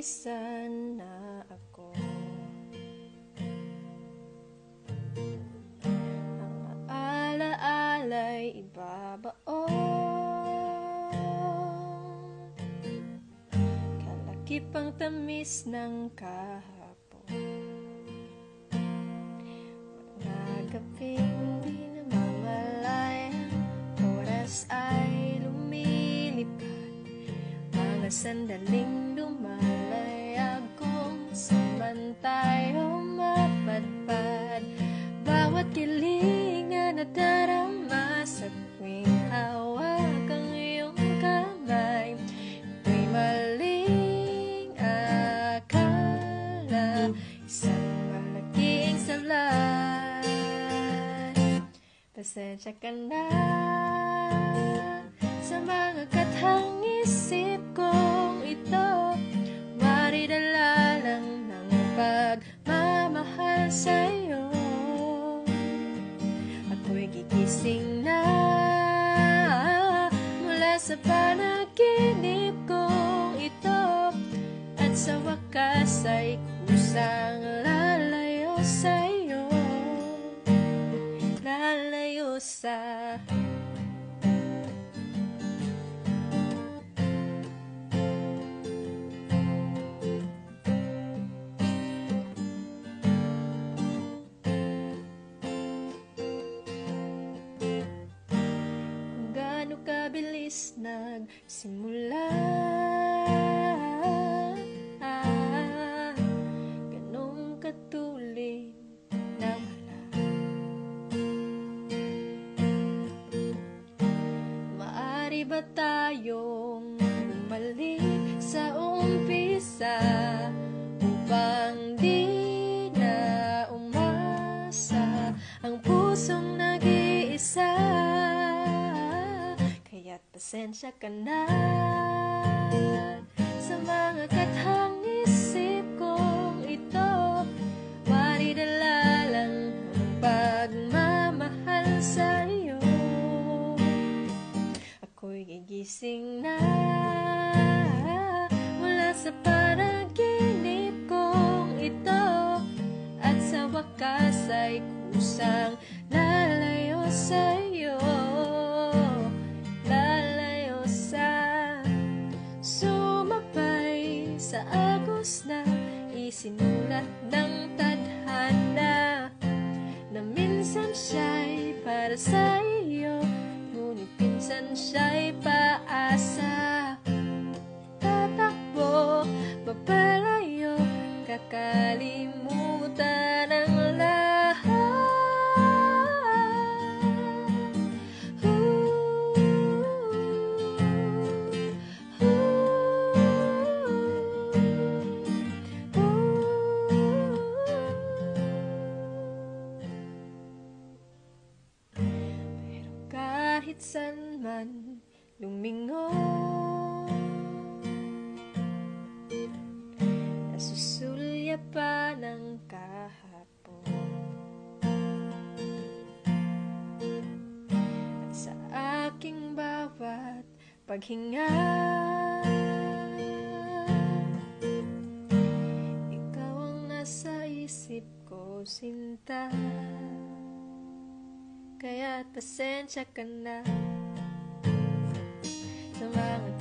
minsan na ako ang alaala'y ibabaon, kalakip ang tamis ng kahapon, mga gabing di namamalayan, oras ay lumilipad, mga sandaling lumalayag kung saan tayo mapadpad, bawat kilingan na darama sa tuwing hawak ang iyong kamay. Ito'y maling akala, isang malaking sablay. Pasensya ka na sa mga kathang isip kong ito, maridala lang ng pagmamahal sa'yo. Ako'y gigising na mula sa panaginip kong ito, at sa wakas ay kusang lalayo sa'yo, lalayo sa kabilis nagsimula, ganong katuloy na wala. Maari ba tayong bumalik sa umpisa upang di na umasa ang pusong nag-iisa? Kaya't pasensya ka na sa mga kathang isip kong ito, maridala lang ang pagmamahal sa'yo. Ako'y gigising na mula sa panaginip kong ito, at sa wakas ay kusang lalayo sa'yo, lalayo sa sumabay sa agos na isinulat ng tadhana, na minsan siya'y para sa iyo, ngunit minsan siya'y paasa. Tatakbo, papalayo, kakalimutan ang lahat. Kahit saan man lumingon, nasusulya pa ng kahapon, at sa aking bawat paghinga, ikaw ang nasa isip ko, sinta. Kaya't pasensya ka na sa mga